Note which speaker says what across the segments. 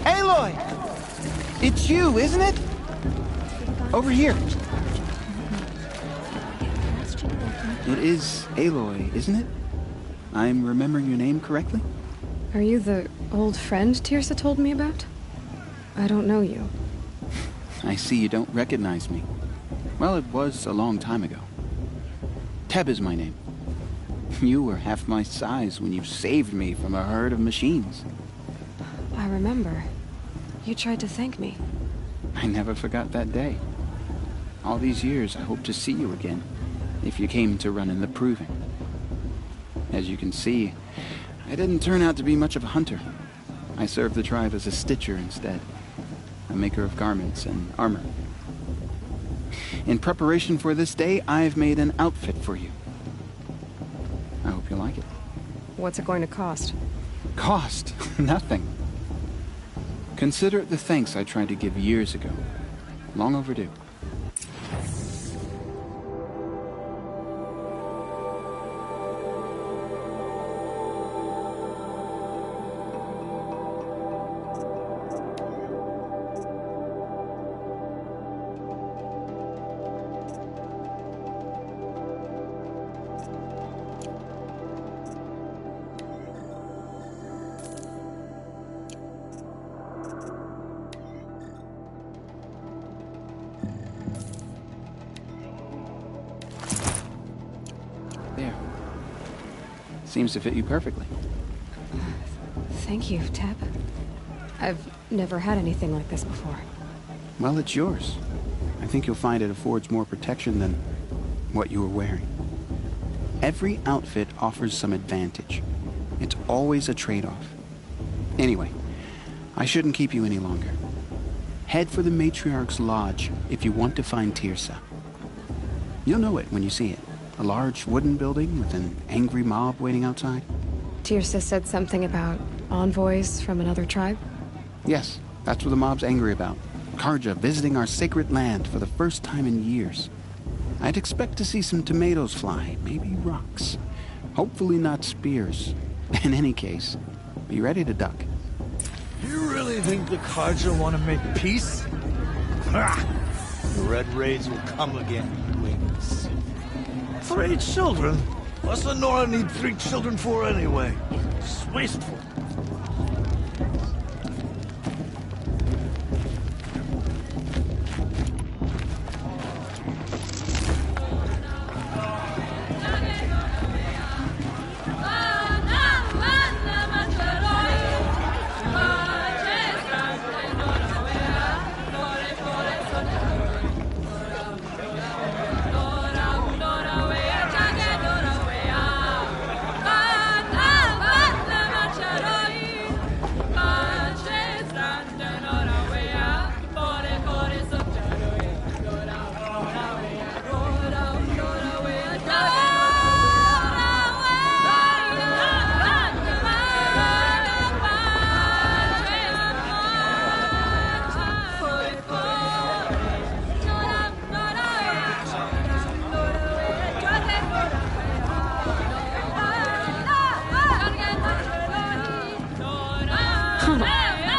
Speaker 1: Aloy! It's you, isn't it? Over here. It is Aloy, isn't it? I'm remembering your name correctly?
Speaker 2: Are you the old friend Teersa told me about? I don't know you.
Speaker 1: I see you don't recognize me. Well, it was a long time ago. Teb is my name. You were half my size when you saved me from a herd of machines.
Speaker 2: I remember. You tried to thank me.
Speaker 1: I never forgot that day. All these years, I hope to see you again, if you came to run in the Proving. As you can see, I didn't turn out to be much of a hunter. I served the tribe as a stitcher instead, a maker of garments and armor. In preparation for this day, I've made an outfit for you. I hope you like it.
Speaker 2: What's it going to cost?
Speaker 1: Cost? Nothing. Consider it the thanks I tried to give years ago. Long overdue. There. Seems to fit you perfectly.
Speaker 2: Thank you, Teb. I've never had anything like this before.
Speaker 1: Well, it's yours. I think you'll find it affords more protection than what you were wearing. Every outfit offers some advantage. It's always a trade-off. Anyway, I shouldn't keep you any longer. Head for the Matriarch's Lodge if you want to find Teersa. You'll know it when you see it. A large wooden building with an angry mob waiting outside.
Speaker 2: Teersa said something about envoys from another tribe?
Speaker 1: Yes, that's what the mob's angry about. Carja visiting our sacred land for the first time in years. I'd expect to see some tomatoes fly, maybe rocks. Hopefully not spears. In any case, be ready to duck.
Speaker 3: You really think the Carja want to make peace? Ha! The Red Raids will come again, you ain't see. 3 children? What's the Nora need 3 children for anyway? It's wasteful.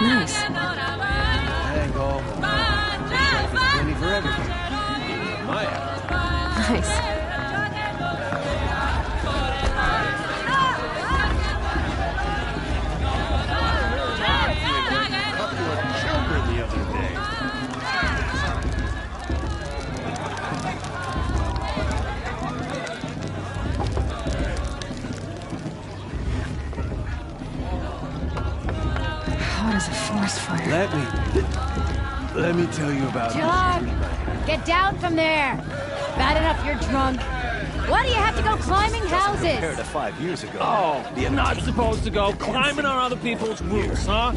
Speaker 2: Nice.
Speaker 3: Hang on. Ready for everything. Maya.
Speaker 2: Nice.
Speaker 3: A couple of children the other day.
Speaker 2: Hot as a forest fire.
Speaker 3: Let me tell you about
Speaker 4: John, get down from there. Bad enough you're drunk.
Speaker 2: Why do you have to go climbing
Speaker 3: Compared
Speaker 2: houses?
Speaker 3: to 5 years ago.
Speaker 4: Oh, you're not supposed to go climbing on other people's roofs, huh?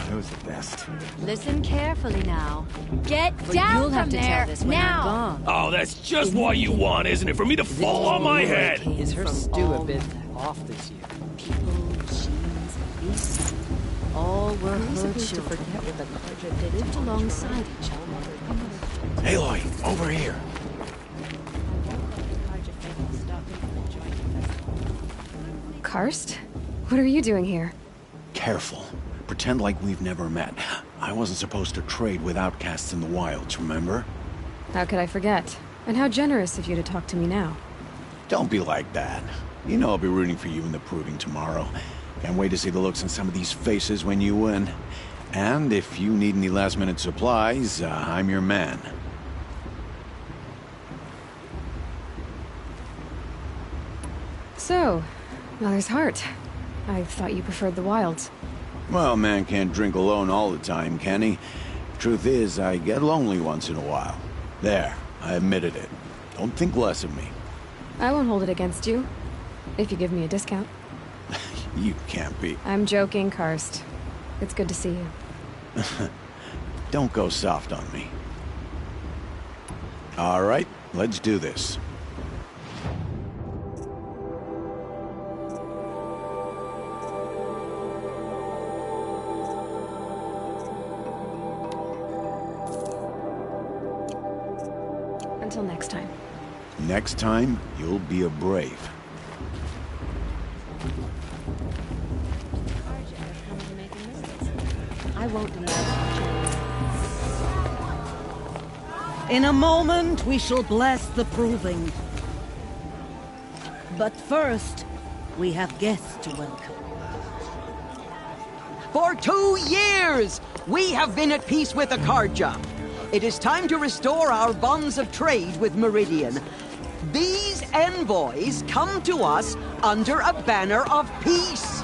Speaker 3: That was the best.
Speaker 5: Listen carefully now.
Speaker 2: Get
Speaker 5: For
Speaker 2: down
Speaker 5: you'll have
Speaker 2: from
Speaker 5: to
Speaker 2: there,
Speaker 5: tell this when
Speaker 2: now!
Speaker 5: I'm gone.
Speaker 4: Oh, that's just what you want, isn't it? For me to fall on my head.
Speaker 6: Is her stew a bit off this year?
Speaker 5: People, machines, beasts, all were
Speaker 2: Am I
Speaker 5: her
Speaker 2: supposed to
Speaker 5: children.
Speaker 2: forget what the Carja did
Speaker 5: Lived
Speaker 2: to
Speaker 5: alongside each other.
Speaker 3: Aloy, over here.
Speaker 2: Karst? What are you doing here?
Speaker 7: Careful. Pretend like we've never met. I wasn't supposed to trade with outcasts in the wilds, remember?
Speaker 2: How could I forget? And how generous of you to talk to me now.
Speaker 7: Don't be like that. You know I'll be rooting for you in the proving tomorrow. Can't wait to see the looks on some of these faces when you win. And if you need any last-minute supplies, I'm your man.
Speaker 2: So, Mother's Heart. I thought you preferred the wilds.
Speaker 7: Well, man can't drink alone all the time, can he? Truth is, I get lonely once in a while. There, I admitted it. Don't think less of me.
Speaker 2: I won't hold it against you. If you give me a discount.
Speaker 7: You can't be.
Speaker 2: I'm joking, Karst. It's good to see you.
Speaker 7: Don't go soft on me. All right, let's do this.
Speaker 2: Until next time.
Speaker 7: Next time, you'll be a brave.
Speaker 5: I won't deny
Speaker 8: In a moment, we shall bless the proving. But first, we have guests to welcome.
Speaker 9: For 2 years, we have been at peace with the Carja. It is time to restore our bonds of trade with Meridian. These envoys come to us under a banner of peace.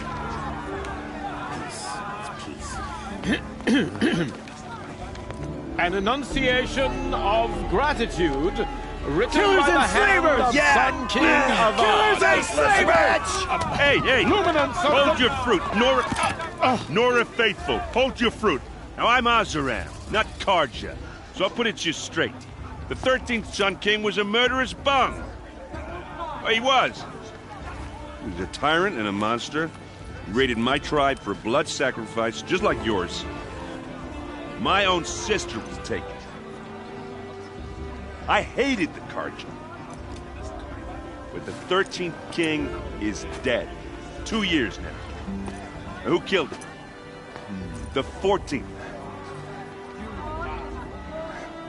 Speaker 4: An enunciation of gratitude written
Speaker 3: Killers
Speaker 4: by the
Speaker 3: and
Speaker 4: hand
Speaker 3: slavers!
Speaker 4: of
Speaker 3: Yeah!
Speaker 4: Sun King
Speaker 3: Yeah!
Speaker 4: of
Speaker 3: Killers and slavers!
Speaker 10: Hey, hey!
Speaker 4: Luminance of
Speaker 10: Hold
Speaker 4: the-
Speaker 10: your fruit, Nora Faithful. Hold your fruit. Now I'm Oseram, not Carja, so I'll put it to you straight. The 13th Sun King was a murderous bung. Oh, he was. He was a tyrant and a monster. He raided my tribe for blood sacrifice, just like yours. My own sister was taken. I hated the Carja. But the 13th king is dead. 2 years now. And who killed him? The 14th.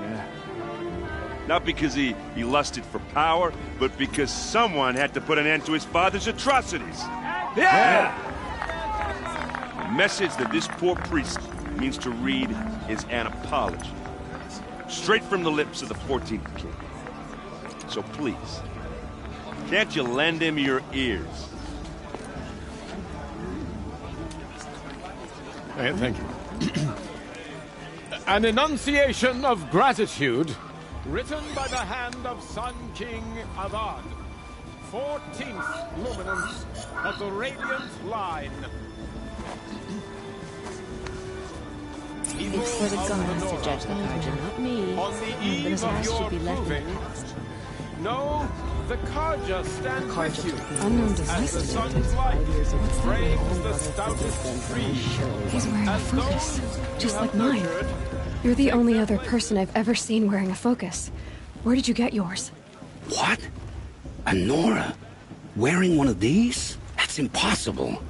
Speaker 10: Yeah. Not because he lusted for power, but because someone had to put an end to his father's atrocities.
Speaker 3: Yeah!
Speaker 10: The message that this poor priest means to read is an apology. Straight from the lips of the 14th king. So please, can't you lend him your ears?
Speaker 4: Thank you. An enunciation of gratitude written by the hand of Sun King Avad, 14th luminance of the Radiant Line.
Speaker 5: It's for the gods to judge the Carja, not me.
Speaker 4: On the
Speaker 5: But
Speaker 4: eve
Speaker 5: his
Speaker 4: of
Speaker 5: last
Speaker 4: your
Speaker 5: should be left in
Speaker 4: proving,
Speaker 5: the past.
Speaker 4: no, the Carja stand
Speaker 5: Carja
Speaker 4: with you.
Speaker 5: took me
Speaker 2: Unknown
Speaker 4: As the
Speaker 2: device
Speaker 4: sun's
Speaker 2: detected.
Speaker 4: light
Speaker 5: years ago.
Speaker 4: frames the
Speaker 5: Brother
Speaker 4: stoutest
Speaker 5: them from
Speaker 4: tree.
Speaker 5: my show.
Speaker 2: He's wearing a
Speaker 4: As
Speaker 2: focus,
Speaker 4: those
Speaker 2: just
Speaker 4: you
Speaker 2: like
Speaker 4: have
Speaker 2: mine.
Speaker 4: nurtured,
Speaker 2: You're the only other person I've ever seen wearing a focus. Where did you get yours?
Speaker 11: What? A Nora? Wearing one of these? That's impossible.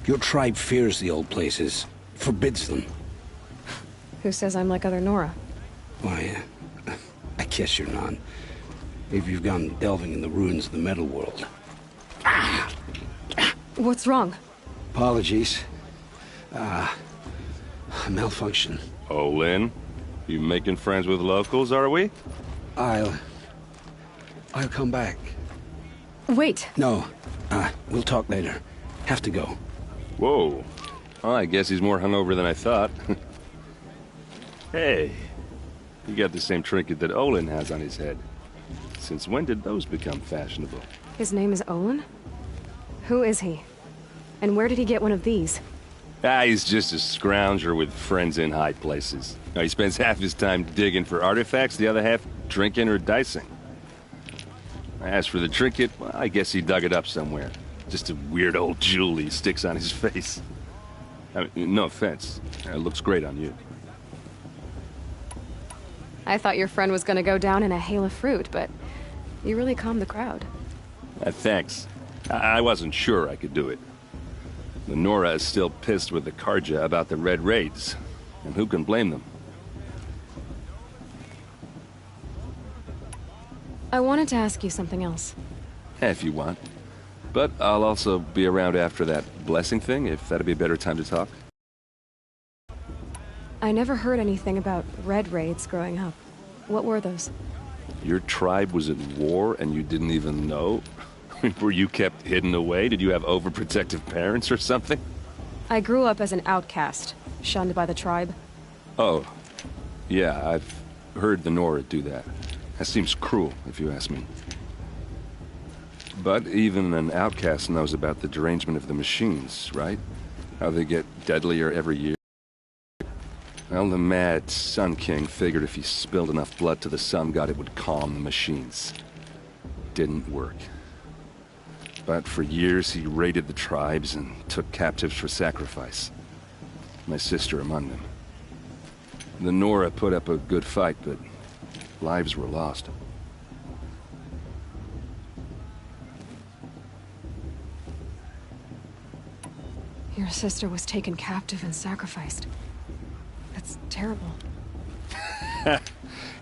Speaker 11: Your tribe fears the old places, forbids them.
Speaker 2: Who says I'm like other Nora?
Speaker 11: Why, I guess you're not. Maybe you've gone delving in the ruins of the metal world.
Speaker 2: What's wrong?
Speaker 11: Apologies. A malfunction.
Speaker 10: Oh, Lynn, you making friends with locals, are we?
Speaker 11: I'll come back.
Speaker 2: Wait.
Speaker 11: No, we'll talk later. Have to go.
Speaker 10: Whoa. Well, I guess he's more hungover than I thought. Hey, you got the same trinket that Olin has on his head.
Speaker 12: Since when did those become fashionable?
Speaker 2: His name is Olin? Who is he? And where did he get one of these?
Speaker 12: He's just a scrounger with friends in high places. He spends half his time digging for artifacts, the other half drinking or dicing. As for the trinket, well, I guess he dug it up somewhere. Just a weird old jewel he sticks on his face. I mean, no offense. It looks great on you.
Speaker 2: I thought your friend was gonna go down in a hail of fruit, but you really calmed the crowd.
Speaker 12: Thanks. I wasn't sure I could do it. The Nora is still pissed with the Carja about the Red Raids, and who can blame them?
Speaker 2: I wanted to ask you something else.
Speaker 12: If you want. But I'll also be around after that blessing thing, if that'd be a better time to talk.
Speaker 2: I never heard anything about Red Raids growing up. What were those?
Speaker 12: Your tribe was at war and you didn't even know? Were you kept hidden away? Did you have overprotective parents or something?
Speaker 2: I grew up as an outcast, shunned by the tribe.
Speaker 12: Oh, yeah, I've heard the Nora do that. That seems cruel, if you ask me. But even an outcast knows about the derangement of the machines, right? How they get deadlier every year. Well, the mad Sun King figured if he spilled enough blood to the Sun God, it would calm the machines. Didn't work. But for years, he raided the tribes and took captives for sacrifice. My sister among them. The Nora put up a good fight, but lives were lost.
Speaker 2: Your sister was taken captive and sacrificed. That's terrible.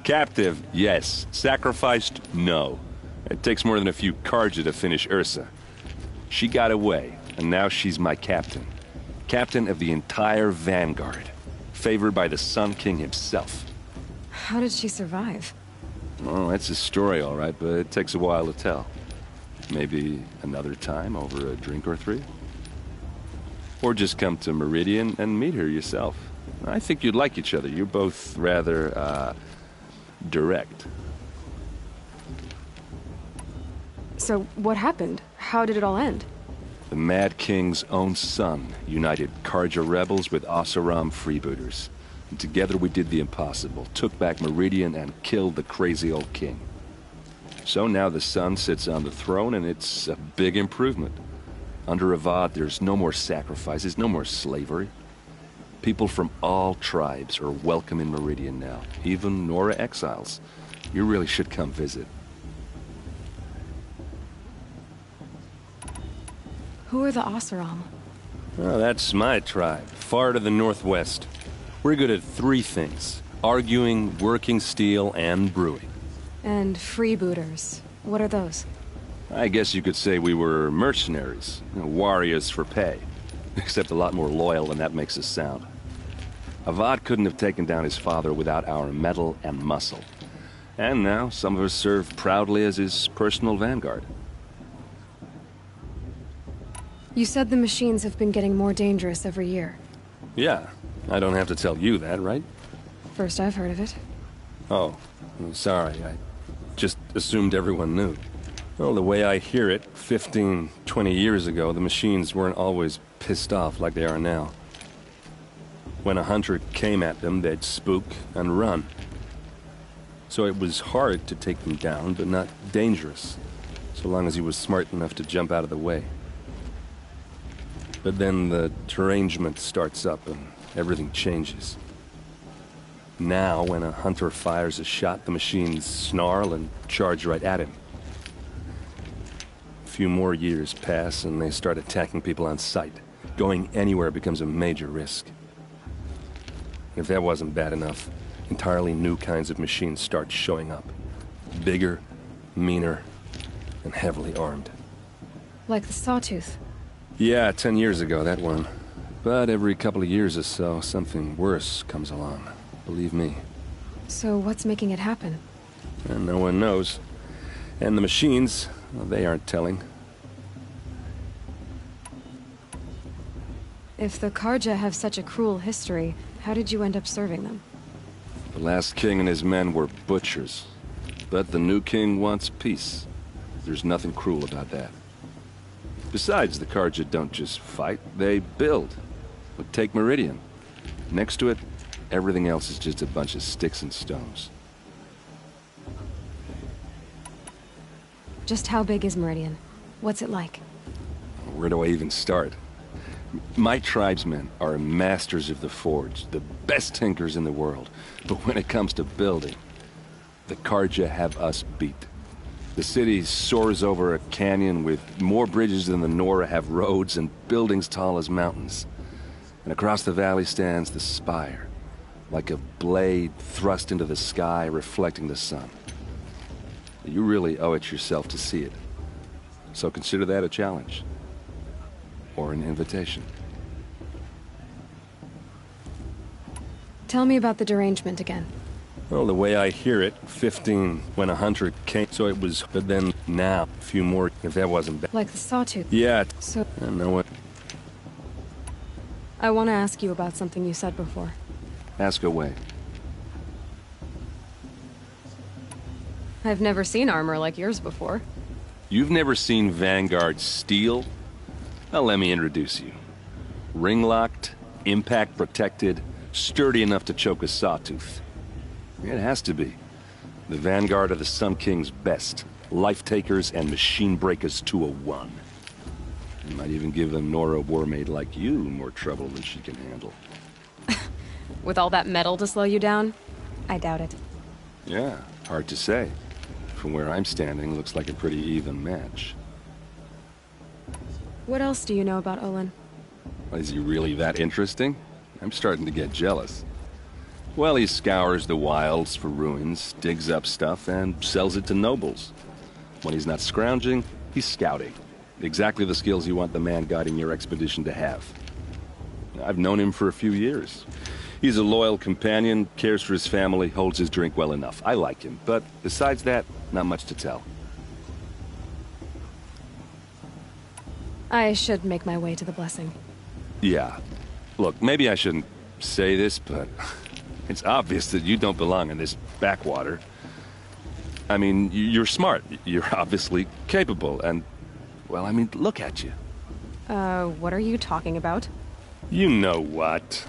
Speaker 12: Captive, yes. Sacrificed, no. It takes more than a few Carja to finish Ursa. She got away, and now she's my captain. Captain of the entire Vanguard. Favored by the Sun King himself.
Speaker 2: How did she survive?
Speaker 12: Oh, that's a story, all right, but it takes a while to tell. Maybe another time over a drink or three? Or just come to Meridian and meet her yourself. I think you'd like each other. You're both rather, direct.
Speaker 2: So, what happened? How did it all end?
Speaker 12: The Mad King's own son united Carja rebels with Oseram freebooters. And together we did the impossible, took back Meridian and killed the crazy old king. So now the son sits on the throne and it's a big improvement. Under Avad, there's no more sacrifices, no more slavery. People from all tribes are welcome in Meridian now, even Nora exiles. You really should come visit.
Speaker 2: Who are the Oseram?
Speaker 12: Oh, that's my tribe, far to the northwest. We're good at three things: arguing, working steel, and brewing.
Speaker 2: And freebooters. What are those?
Speaker 12: I guess you could say we were mercenaries, warriors for pay. Except a lot more loyal than that makes us sound. Avad couldn't have taken down his father without our metal and muscle. And now some of us serve proudly as his personal vanguard.
Speaker 2: You said the machines have been getting more dangerous every year.
Speaker 12: Yeah, I don't have to tell you that, right?
Speaker 2: First I've heard of it.
Speaker 12: Oh, sorry, I just assumed everyone knew. Well, the way I hear it, 15, 20 years ago, the machines weren't always pissed off like they are now. When a hunter came at them, they'd spook and run. So it was hard to take them down, but not dangerous, so long as he was smart enough to jump out of the way. But then the derangement starts up and everything changes. Now, when a hunter fires a shot, the machines snarl and charge right at him. A few more years pass and they start attacking people on sight. Going anywhere becomes a major risk. If that wasn't bad enough, entirely new kinds of machines start showing up. Bigger, meaner, and heavily armed.
Speaker 2: Like the Sawtooth.
Speaker 12: Yeah, 10 years ago, that one. But every couple of years or so, something worse comes along. Believe me.
Speaker 2: So what's making it happen?
Speaker 12: And no one knows. And the machines, well, they aren't telling.
Speaker 2: If the Carja have such a cruel history, how did you end up serving them?
Speaker 12: The last king and his men were butchers. But the new king wants peace. There's nothing cruel about that. Besides, the Carja don't just fight, they build. But take Meridian. Next to it, everything else is just a bunch of sticks and stones.
Speaker 2: Just how big is Meridian? What's it like?
Speaker 12: Where do I even start? My tribesmen are masters of the forge, the best tinkers in the world. But when it comes to building, the Carja have us beat. The city soars over a canyon with more bridges than the Nora have roads and buildings tall as mountains. And across the valley stands the spire, like a blade thrust into the sky reflecting the sun. You really owe it yourself to see it. So consider that a challenge. Or an invitation.
Speaker 2: Tell me about the derangement again.
Speaker 12: Well, the way I hear it, 15 when a hunter came, so it was, but then now, a few more, if that wasn't bad.
Speaker 2: Like the sawtooth?
Speaker 12: Yeah.
Speaker 2: So...
Speaker 12: I know what.
Speaker 2: I want to ask you about something you said before.
Speaker 12: Ask away.
Speaker 2: I've never seen armor like yours before.
Speaker 12: You've never seen Vanguard steel? Well, let me introduce you. Ring-locked, impact-protected, sturdy enough to choke a sawtooth. It has to be. The Vanguard are the Sun King's best. Life-takers and machine breakers to a one. You might even give a Nora warmaid like you more trouble than she can handle.
Speaker 2: With all that metal to slow you down? I doubt it.
Speaker 12: Yeah, hard to say. From where I'm standing, looks like a pretty even match.
Speaker 2: What else do you know about Olin?
Speaker 12: Is he really that interesting? I'm starting to get jealous. Well, he scours the wilds for ruins, digs up stuff, and sells it to nobles. When he's not scrounging, he's scouting. Exactly the skills you want the man guiding your expedition to have. I've known him for a few years. He's a loyal companion, cares for his family, holds his drink well enough. I like him, but besides that, not much to tell.
Speaker 2: I should make my way to the blessing.
Speaker 12: Yeah. Look, maybe I shouldn't say this, but it's obvious that you don't belong in this backwater. I mean, you're smart. You're obviously capable, and, well, I mean, look at you.
Speaker 2: What are you talking about?
Speaker 12: You know what.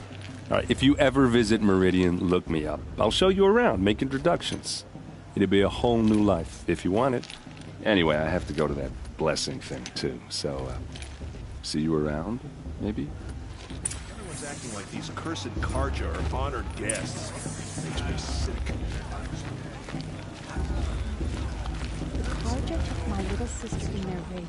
Speaker 12: All right, if you ever visit Meridian, look me up. I'll show you around, make introductions. It'll be a whole new life, if you want it. Anyway, I have to go to that blessing thing, too, so, see you around, maybe?
Speaker 10: Everyone's acting like these cursed Carja are honored guests. Makes me sick.
Speaker 13: The Carja took my little sister in their raid.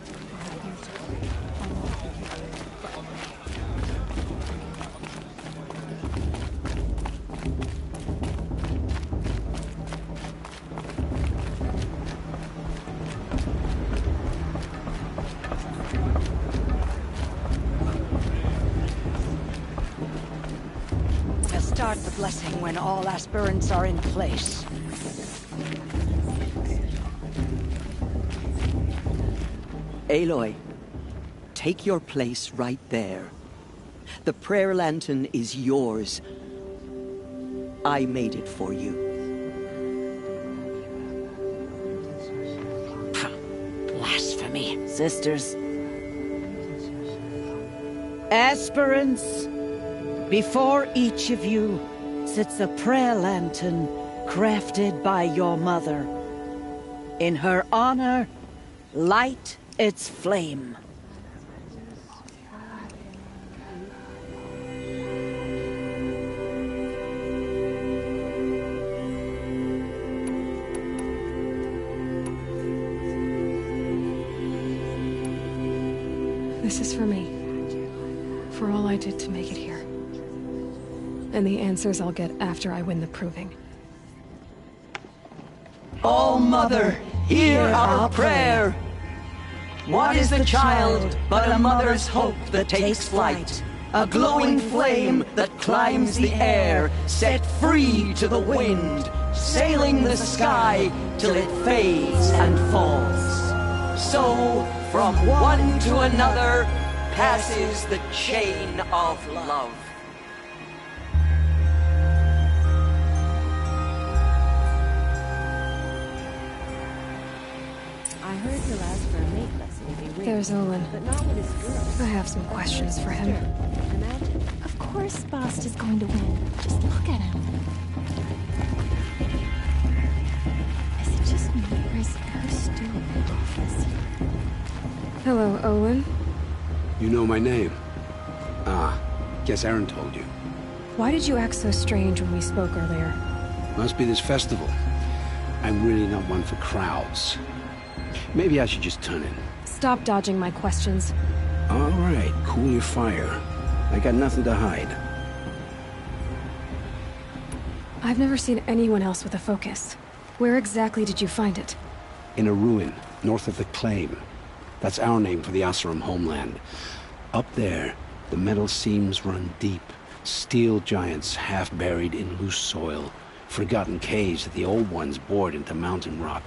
Speaker 8: Start the blessing when all aspirants are in place.
Speaker 9: Aloy, take your place right there. The prayer lantern is yours. I made it for you.
Speaker 8: Blasphemy. Sisters. Aspirants, before each of you sits a prayer lantern crafted by your mother. In her honor, light its flame.
Speaker 2: This is for me. For all I did to make it here. And the answers I'll get after I win the proving.
Speaker 9: Oh, Mother, hear our prayer. What is the child but a mother's hope that takes flight? A glowing flame that climbs the air, set free to the wind, sailing the sky till it fades and falls. So, from one to another, passes the chain of love.
Speaker 5: heard he'll ask for a mate blessing if he wins.
Speaker 2: There's Olin.
Speaker 5: But not with his girl.
Speaker 2: I have some questions for him.
Speaker 5: Imagine.
Speaker 13: Of course Bast is going to win. Just look at him. Is it just me, or is her stew a bit off this year?
Speaker 2: Hello, Olin.
Speaker 11: You know my name? Ah, guess Aaron told you.
Speaker 2: Why did you act so strange when we spoke earlier?
Speaker 11: Must be this festival. I'm really not one for crowds. Maybe I should just turn in.
Speaker 2: Stop dodging my questions.
Speaker 11: All right, cool your fire. I got nothing to hide.
Speaker 2: I've never seen anyone else with a focus. Where exactly did you find it?
Speaker 11: In a ruin, north of the Claim. That's our name for the Oseram homeland. Up there, the metal seams run deep. Steel giants half buried in loose soil. Forgotten caves that the old ones bored into mountain rock.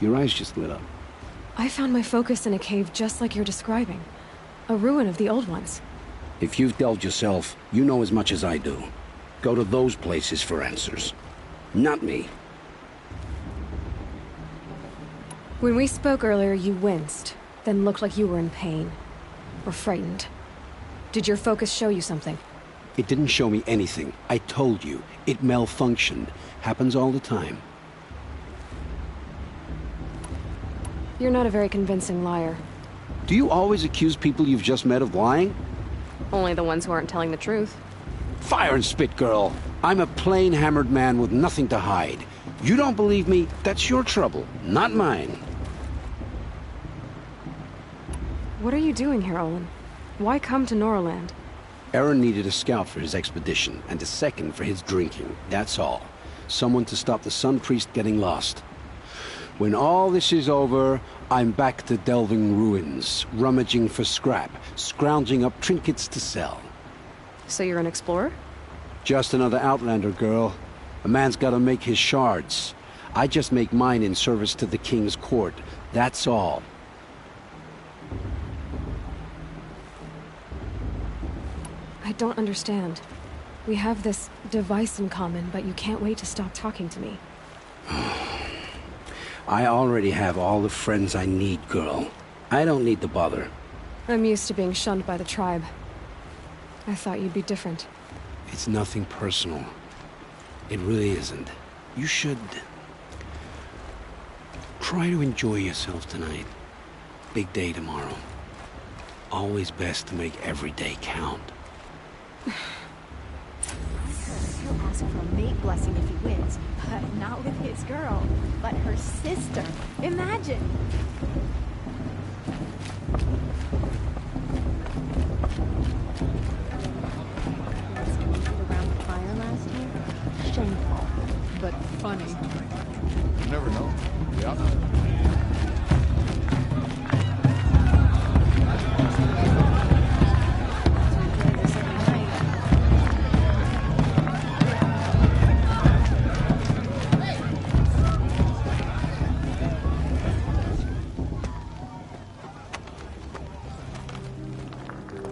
Speaker 11: Your eyes just lit up.
Speaker 2: I found my focus in a cave just like you're describing. A ruin of the old ones.
Speaker 11: If you've delved yourself, you know as much as I do. Go to those places for answers. Not me.
Speaker 2: When we spoke earlier, you winced, then looked like you were in pain. Or frightened. Did your focus show you something?
Speaker 11: It didn't show me anything. I told you. It malfunctioned. Happens all the time.
Speaker 2: You're not a very convincing liar.
Speaker 11: Do you always accuse people you've just met of lying?
Speaker 2: Only the ones who aren't telling the truth.
Speaker 11: Fire and spit, girl. I'm a plain hammered man with nothing to hide. You don't believe me? That's your trouble, not mine.
Speaker 2: What are you doing here, Olin? Why come to Noraland?
Speaker 11: Aaron needed a scout for his expedition, and a second for his drinking. That's all. Someone to stop the Sun Priest getting lost. When all this is over, I'm back to delving ruins, rummaging for scrap, scrounging up trinkets to sell.
Speaker 2: So you're an explorer?
Speaker 11: Just another Outlander, girl. A man's gotta make his shards. I just make mine in service to the King's court. That's all.
Speaker 2: I don't understand. We have this device in common, but you can't wait to stop talking to me.
Speaker 11: I already have all the friends I need, girl. I don't need the bother.
Speaker 2: I'm used to being shunned by the tribe. I thought you'd be different.
Speaker 11: It's nothing personal. It really isn't. You should... try to enjoy yourself tonight. Big day tomorrow. Always best to make every day count.
Speaker 13: He'll ask for a mate blessing if he wins, but not with his girl, but her sister. Imagine! Around the fire last year? Shameful. But funny.
Speaker 4: You never know. Yeah.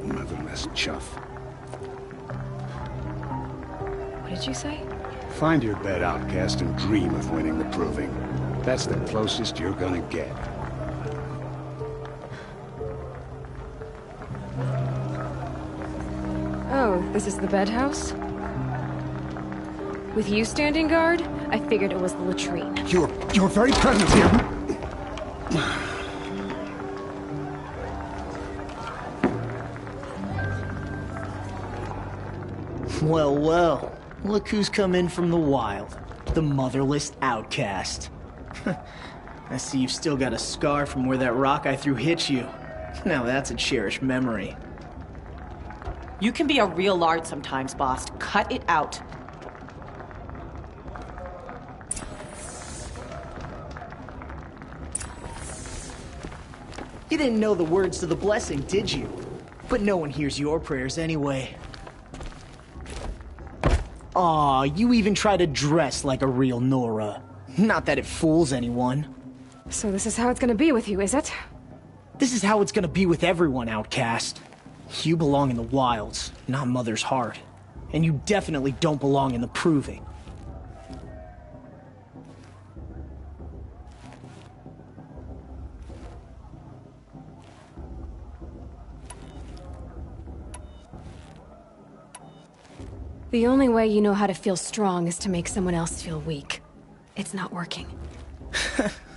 Speaker 11: Motherless chuff.
Speaker 2: What did you say?
Speaker 14: Find your bed, outcast, and dream of winning the proving. That's the closest you're gonna get.
Speaker 2: Oh, this is the bedhouse? With you standing guard, I figured it was the latrine.
Speaker 14: Your very presence here...
Speaker 15: Well, well. Look who's come in from the wild. The motherless outcast. I see you've still got a scar from where that rock I threw hit you. Now that's a cherished memory.
Speaker 16: You can be a real lard sometimes, boss. Cut it out.
Speaker 15: You didn't know the words to the blessing, did you? But no one hears your prayers anyway. Aw, you even try to dress like a real Nora. Not that it fools anyone.
Speaker 2: So this is how it's gonna be with you, is it?
Speaker 15: This is how it's gonna be with everyone, outcast. You belong in the wilds, not Mother's heart. And you definitely don't belong in the proving.
Speaker 2: The only way you know how to feel strong is to make someone else feel weak. It's not working.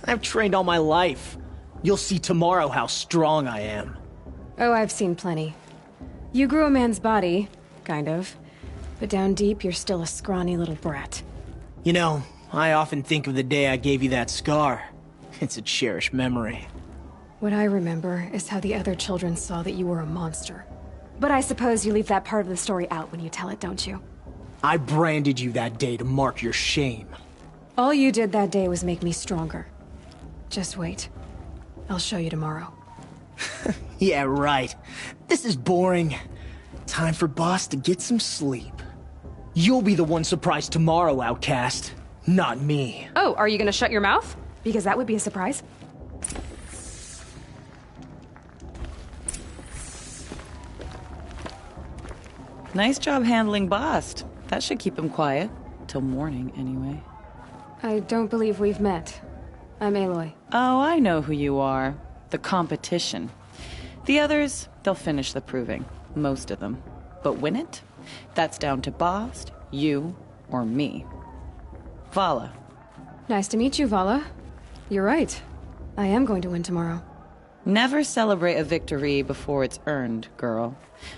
Speaker 15: I've trained all my life. You'll see tomorrow how strong I am.
Speaker 2: Oh, I've seen plenty. You grew a man's body, kind of. But down deep, you're still a scrawny little brat.
Speaker 15: You know, I often think of the day I gave you that scar. It's a cherished memory.
Speaker 2: What I remember is how the other children saw that you were a monster. But I suppose you leave that part of the story out when you tell it, don't you?
Speaker 15: I branded you that day to mark your shame.
Speaker 2: All you did that day was make me stronger. Just wait. I'll show you tomorrow.
Speaker 15: Yeah, right. This is boring. Time for Boss to get some sleep. You'll be the one surprised tomorrow, Outcast. Not me.
Speaker 2: Oh, are you gonna shut your mouth? Because that would be a surprise.
Speaker 16: Nice job handling Bast. That should keep him quiet. Till morning, anyway.
Speaker 2: I don't believe we've met. I'm Aloy.
Speaker 16: Oh, I know who you are. The competition. The others, they'll finish the proving. Most of them. But win it? That's down to Bast, you, or me. Vala.
Speaker 2: Nice to meet you, Vala. You're right. I am going to win tomorrow.
Speaker 16: Never celebrate a victory before it's earned, girl.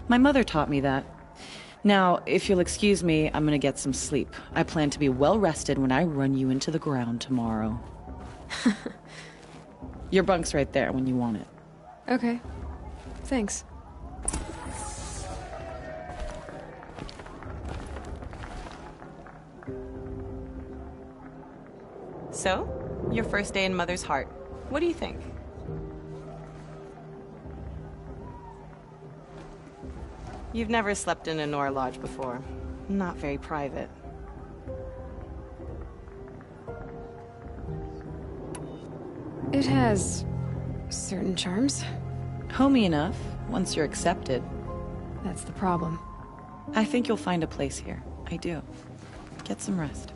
Speaker 16: My mother taught me that. Now, if you'll excuse me, I'm gonna get some sleep. I plan to be well rested when I run you into the ground tomorrow. Your bunk's right there when you want it.
Speaker 2: Okay. Thanks.
Speaker 16: So, your first day in Mother's Heart. What do you think? You've never slept in a Nora Lodge before. Not very private.
Speaker 2: It has certain charms.
Speaker 16: Homey enough, once you're accepted.
Speaker 2: That's the problem.
Speaker 16: I think you'll find a place here. I do. Get some rest.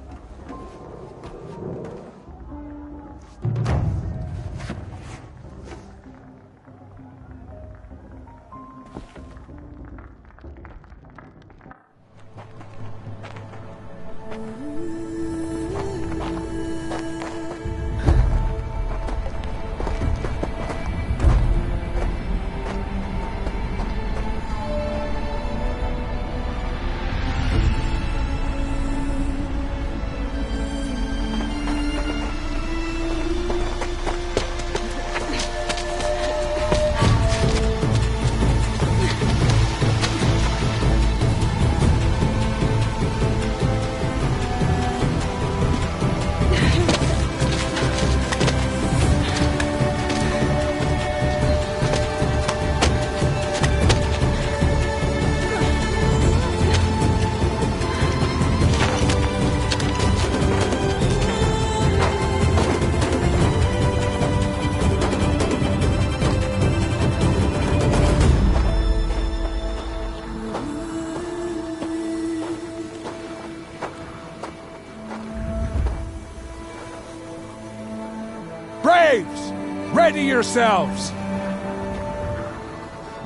Speaker 17: Ready yourselves!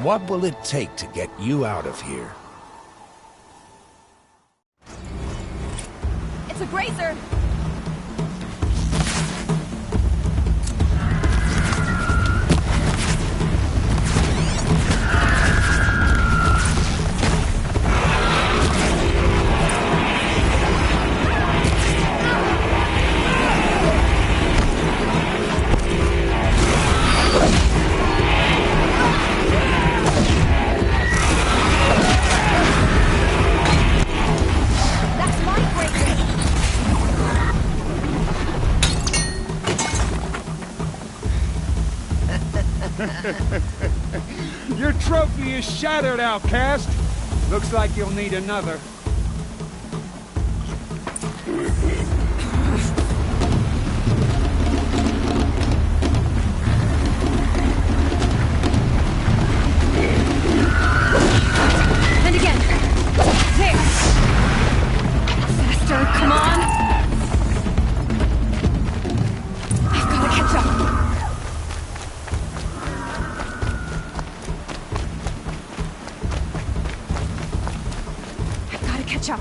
Speaker 17: What will it take to get you out of here?
Speaker 13: It's a grazer!
Speaker 18: Your trophy is shattered, Outcast. Looks like you'll need another.
Speaker 2: And again. There. Faster, come on. I've got to catch up.
Speaker 13: catch up.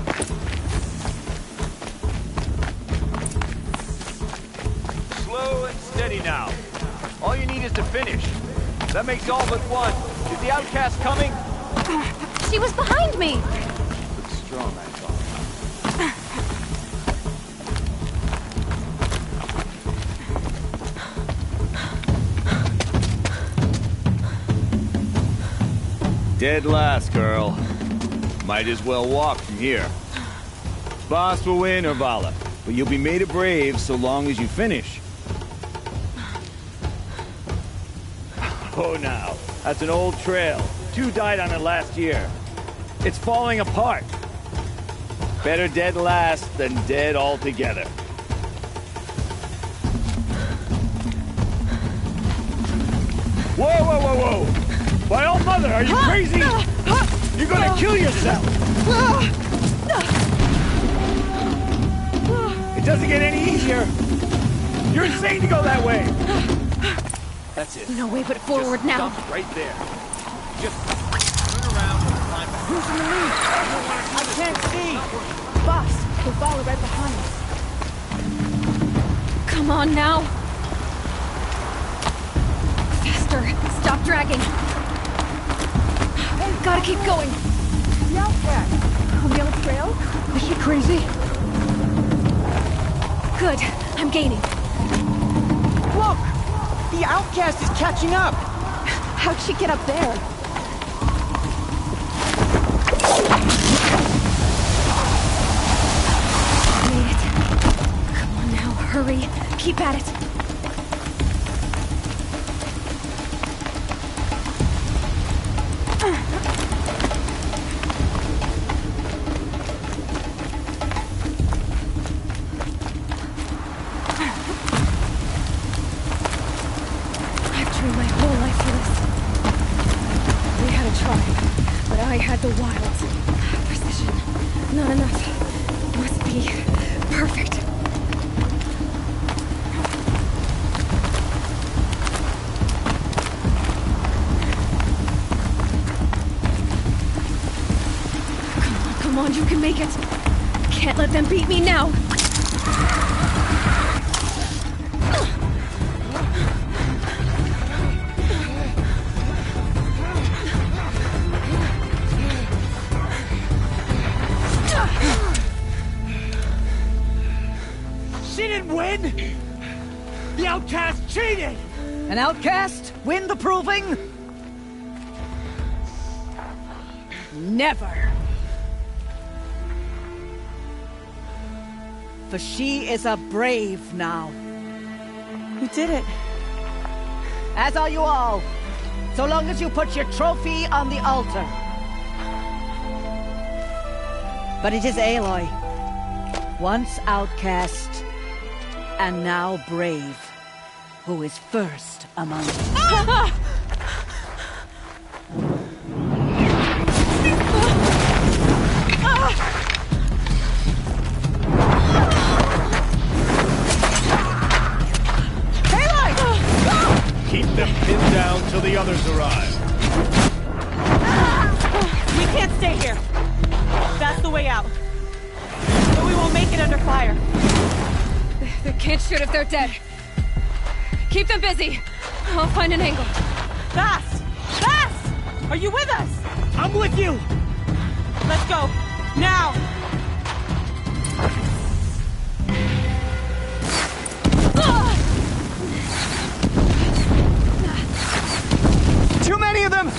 Speaker 19: Slow and steady now. All you need is to finish. That makes all but one. Is the outcast coming?
Speaker 13: She was behind me!
Speaker 19: Looks strong, I thought. Dead last, girl. Might as well walk from here. Boss will win, Urvala, but you'll be made a brave so long as you finish. Oh, now, that's an old trail. 2 died on it last year. It's falling apart. Better dead last than dead altogether. Whoa, whoa, whoa, whoa! My old mother, are you crazy? You're gonna kill yourself! It doesn't get any easier! You're insane to go that way! That's it.
Speaker 13: No way but forward now.
Speaker 19: Stop right there. Just turn around and climb back.
Speaker 9: Who's in the lead? I can't see! Boss, we'll follow right behind us.
Speaker 2: Come on now. Faster. Stop dragging. Gotta keep going.
Speaker 13: The outcast. On the other trail?
Speaker 2: Is she crazy? Good. I'm gaining.
Speaker 9: Look! The outcast is catching up!
Speaker 13: How'd she get up there?
Speaker 2: Made it. Come on now, hurry. Keep at it. The wilds. Precision. Not enough. Must be perfect. Come on, you can make it. Can't let them beat me now.
Speaker 9: The outcast cheated! An outcast win the proving? Never. For she is a brave now.
Speaker 16: You did it.
Speaker 9: As are you all. So long as you put your trophy on the altar. But it is Aloy. Once outcast, and now brave, who is first among us.
Speaker 19: Keep them pinned down till the others arrive.
Speaker 20: We can't stay here. That's the way out. But we won't make it under fire.
Speaker 2: They can't shoot if they're dead. Keep them busy. I'll find an angle.
Speaker 20: Fast! Fast! Are you with us?
Speaker 9: I'm with you!
Speaker 20: Let's go. Now!
Speaker 9: Too many of them!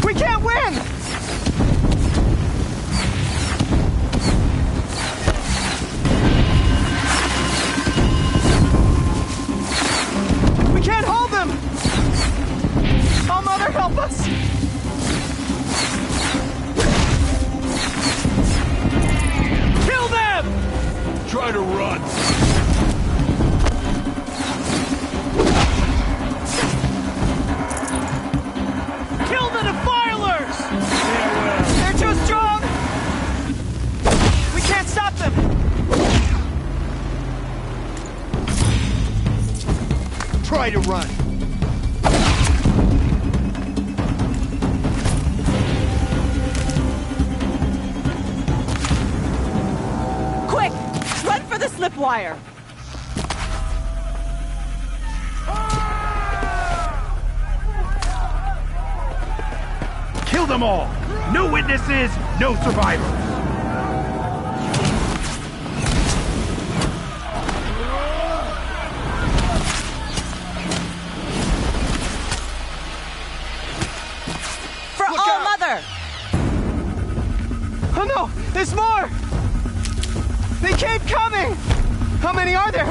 Speaker 9: We can't win! We can't hold them! Oh, Mother, help us!
Speaker 19: Kill them! Try to run. Kill the defilers!
Speaker 9: They're too strong! We can't stop them!
Speaker 19: Try to run.
Speaker 20: slip wire.
Speaker 21: Kill them all! No witnesses, no survivors!
Speaker 20: For All Mother!
Speaker 15: Oh no! There's more! They keep coming! How many are there?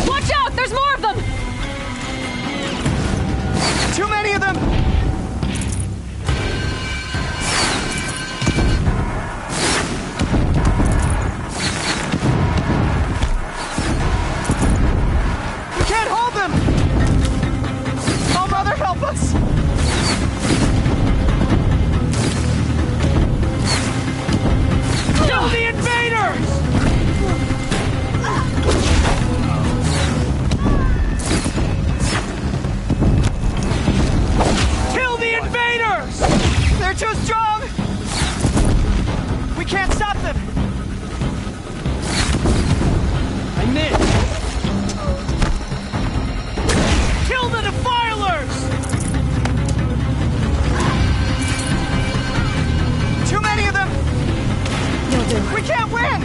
Speaker 2: Watch out! There's more of them!
Speaker 15: Too many of them! We can't hold them! Oh, Mother, help us!
Speaker 21: Kill the invaders! Kill the invaders!
Speaker 15: They're too strong! We can't stop them!
Speaker 21: I missed! Kill the defilers!
Speaker 15: Too many of them! We can't win!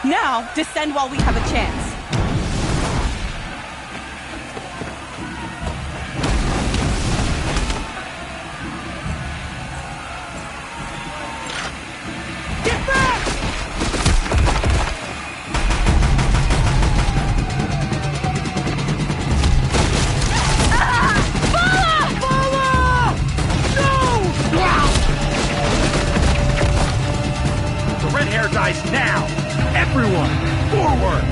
Speaker 20: Now, descend while we have a chance.
Speaker 21: Get back! The red hair dies now! Everyone, forward!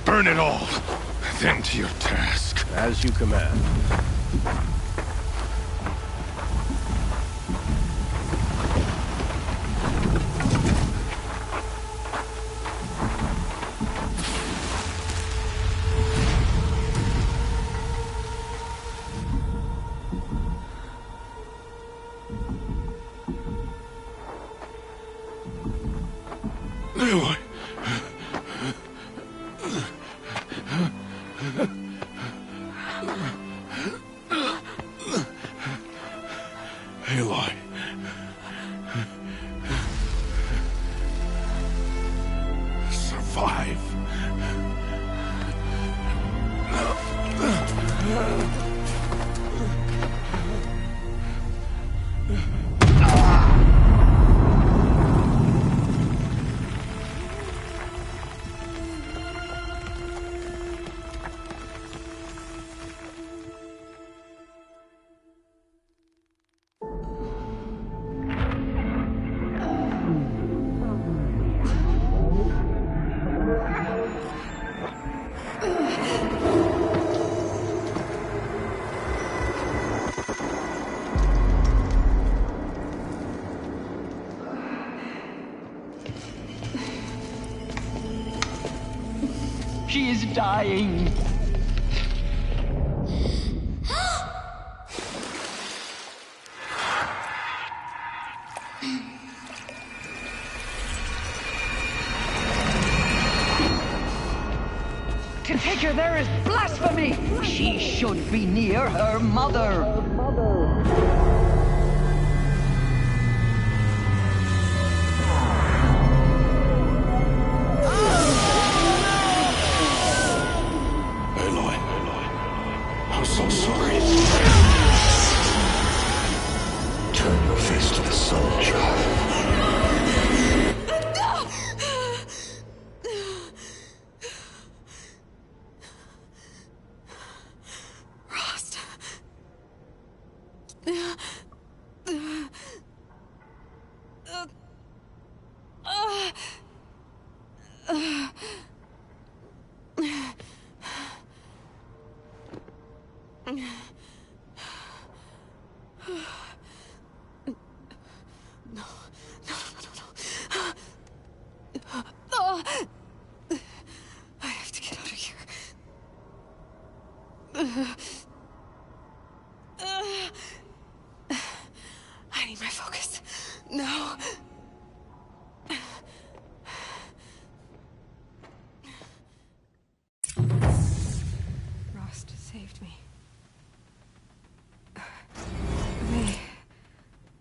Speaker 1: Burn it all, then to your task. As you command. Aloy. Aloy. Survive.
Speaker 9: She is dying. To take her there is blasphemy. She should be near her mother.
Speaker 1: I'm so sorry. Turn your face to the sun, child.
Speaker 2: Rost. I have to get out of here. I need my focus. No. Rost saved me.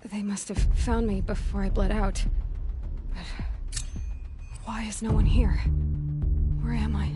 Speaker 2: They must have found me before I bled out. But why is no one here? Where am I?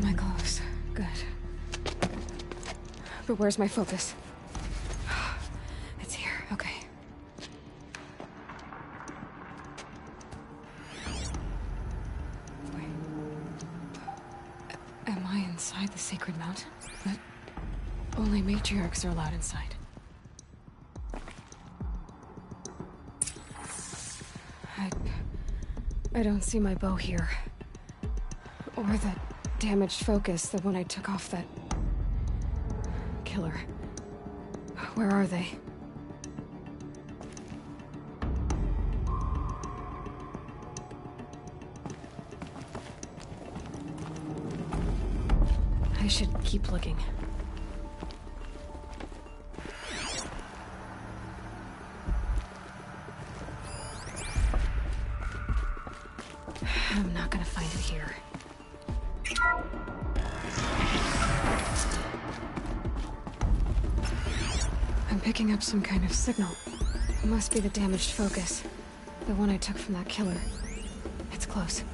Speaker 2: My clothes. Good. But where's my focus? It's here. Okay. Wait. Am I inside the Sacred Mountain? But only matriarchs are allowed inside. I don't see my bow here. Or the damaged focus, the one I took off that killer. Where are they? I should keep looking. I'm not gonna find it here. I'm picking up some kind of signal. It must be the damaged focus. The one I took from that killer. It's close.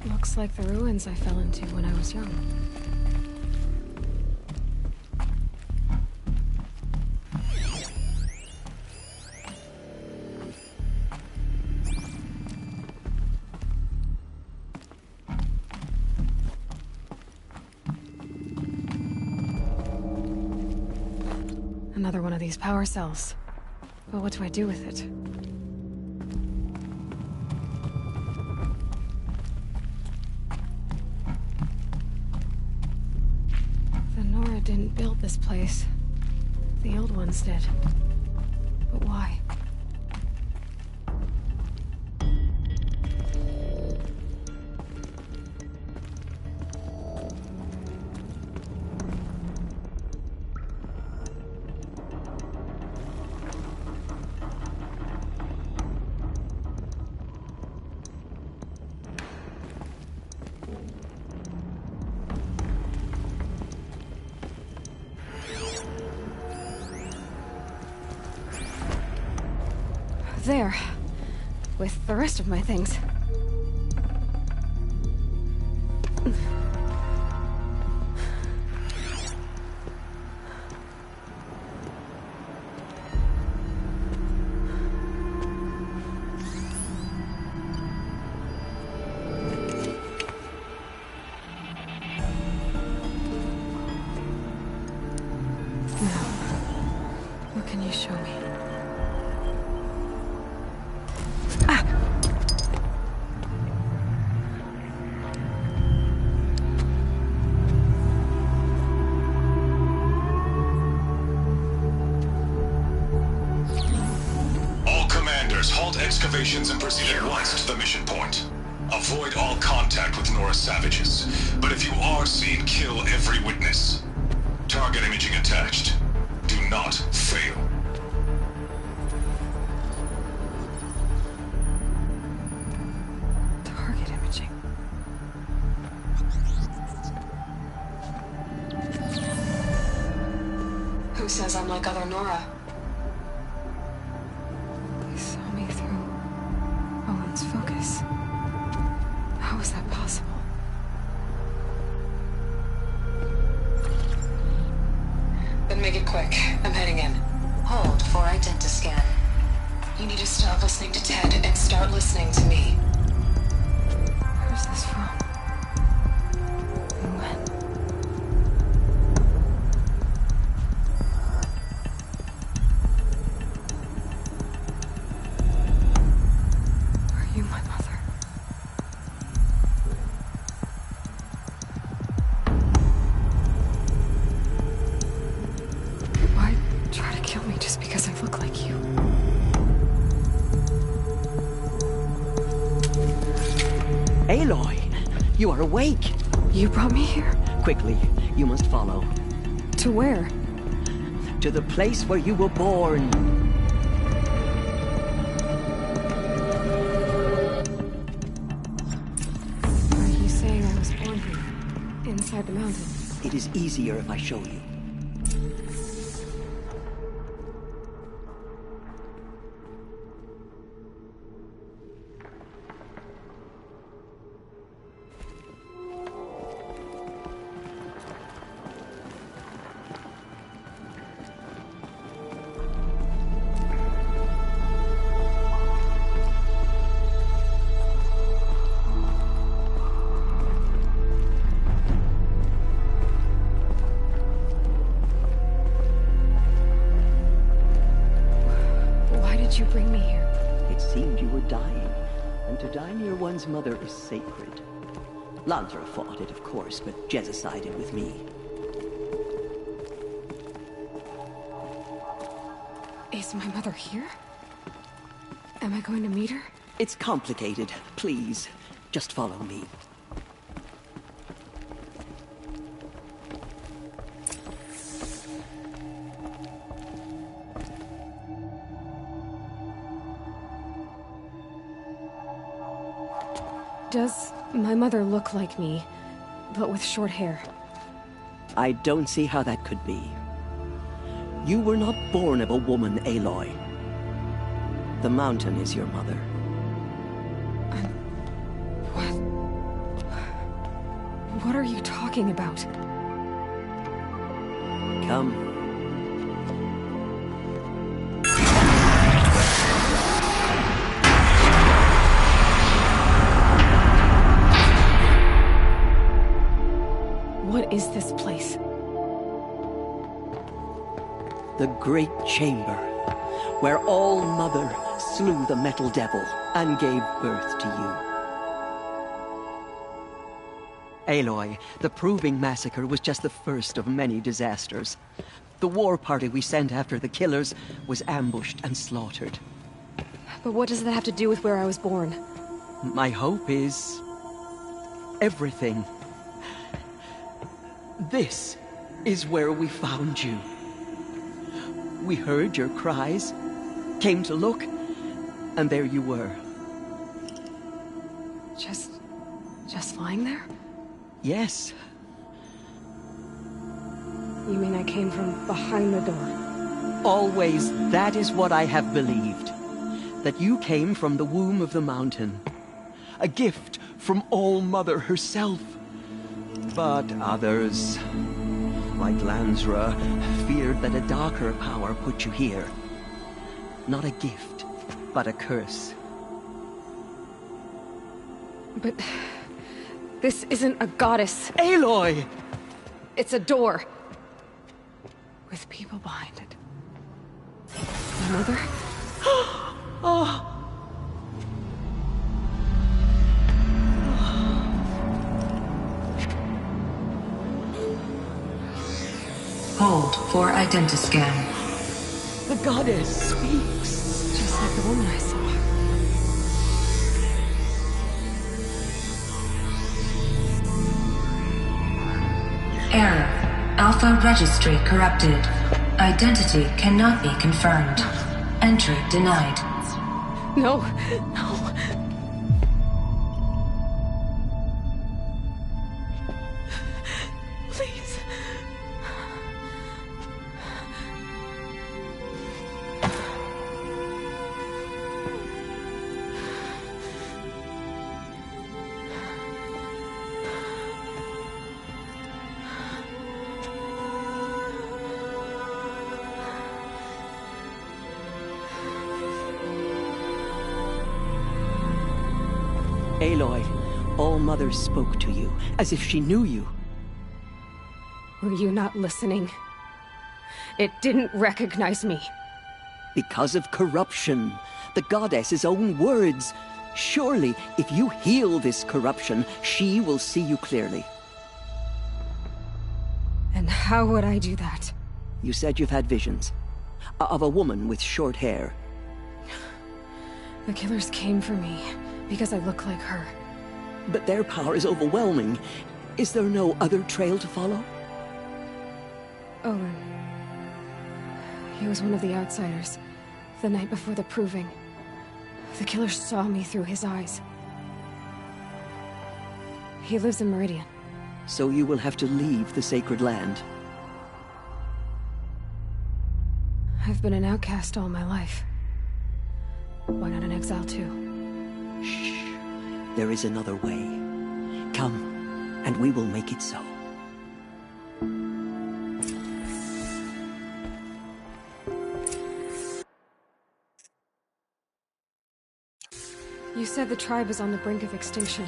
Speaker 2: Looks like the ruins I fell into when I was young. Another one of these power cells. But what do I do with it? Didn't build this place. The old ones did. But why? There. With the rest of my things. What can you show me?
Speaker 6: Excavations and proceed at once to the mission point. Avoid all contact with Nora savages, but if you are seen, kill every witness. Target imaging attached. Do not fail.
Speaker 2: Target imaging. Who says I'm like other Nora? Focus. How is that possible? Then make it quick. I'm heading in.
Speaker 22: Hold for identiscan.
Speaker 2: You need to stop listening to Ted and start listening to me. Where's this from? And when? Are you my mother?
Speaker 9: are awake.
Speaker 2: You brought me here?
Speaker 9: Quickly, you must follow.
Speaker 2: To where?
Speaker 9: To the place where you were born.
Speaker 2: Are you saying I was born here? Inside the mountain?
Speaker 9: It is easier if I show you.
Speaker 2: You bring me here?
Speaker 9: It seemed you were dying, and to die near one's mother is sacred. Lansra fought it, of course, but Jezza sided with me.
Speaker 2: Is my mother here? Am I going to meet her?
Speaker 9: It's complicated. Please, just follow me.
Speaker 2: Does my mother look like me, but with short hair?
Speaker 9: I don't see how that could be. You were not born of a woman, Aloy. The mountain is your mother.
Speaker 2: What are you talking about?
Speaker 9: Come.
Speaker 2: What is this place?
Speaker 9: The Great Chamber, where All-Mother slew the Metal Devil and gave birth to you. Aloy, the Proving Massacre was just the first of many disasters. The war party we sent after the killers was ambushed and slaughtered.
Speaker 2: But what does that have to do with where I was born?
Speaker 9: My hope is everything. This is where we found you. We heard your cries, came to look, and there you were.
Speaker 2: Just lying there?
Speaker 9: Yes.
Speaker 2: You mean I came from behind the door?
Speaker 9: Always, that is what I have believed. That you came from the womb of the mountain. A gift from All-Mother herself. But others, like Lansra, feared that a darker power put you here. Not a gift, but a curse.
Speaker 2: But this isn't a goddess.
Speaker 9: Aloy!
Speaker 2: It's a door. With people behind it. My mother?
Speaker 9: Oh!
Speaker 22: Hold for identiscan.
Speaker 9: The goddess speaks.
Speaker 2: Just like the woman I saw.
Speaker 22: Error. Alpha registry corrupted. Identity cannot be confirmed. Entry denied.
Speaker 2: No, no. Please.
Speaker 9: Aloy, All-Mother spoke to you, as if she knew you.
Speaker 2: Were you not listening? It didn't recognize me.
Speaker 9: Because of corruption. The goddess's own words. Surely, if you heal this corruption, she will see you clearly.
Speaker 2: And how would I do that?
Speaker 9: You said you've had visions. Of a woman with short hair.
Speaker 2: The killers came for me, because I look like her.
Speaker 9: But their power is overwhelming. Is there no other trail to follow?
Speaker 2: Owen. He was one of the outsiders. The night before the proving. The killer saw me through his eyes. He lives in Meridian.
Speaker 9: So you will have to leave the sacred land.
Speaker 2: I've been an outcast all my life. Why not an exile too?
Speaker 9: Shh. There is another way. Come, and we will make it so.
Speaker 2: You said the tribe is on the brink of extinction.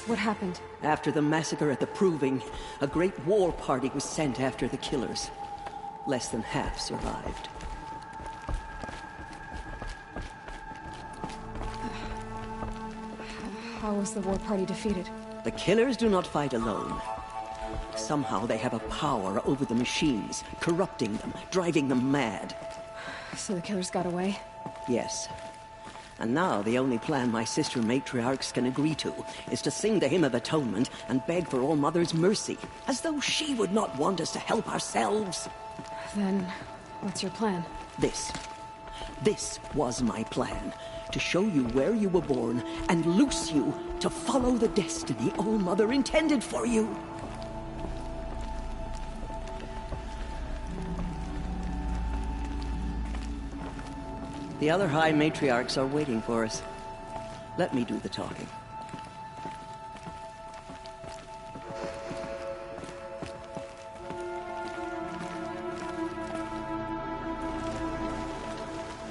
Speaker 2: What happened?
Speaker 9: After the massacre at the Proving, a great war party was sent after the killers. Less than half survived.
Speaker 2: How was the war party defeated?
Speaker 9: The killers do not fight alone. Somehow they have a power over the machines, corrupting them, driving them mad.
Speaker 2: So the killers got away?
Speaker 9: Yes. And now the only plan my sister matriarchs can agree to is to sing the Hymn of Atonement and beg for All Mother's mercy, as though she would not want us to help ourselves.
Speaker 2: Then, what's your plan?
Speaker 9: This was my plan. To show you where you were born and loose you to follow the destiny All Mother intended for you. The other High Matriarchs are waiting for us. Let me do the talking.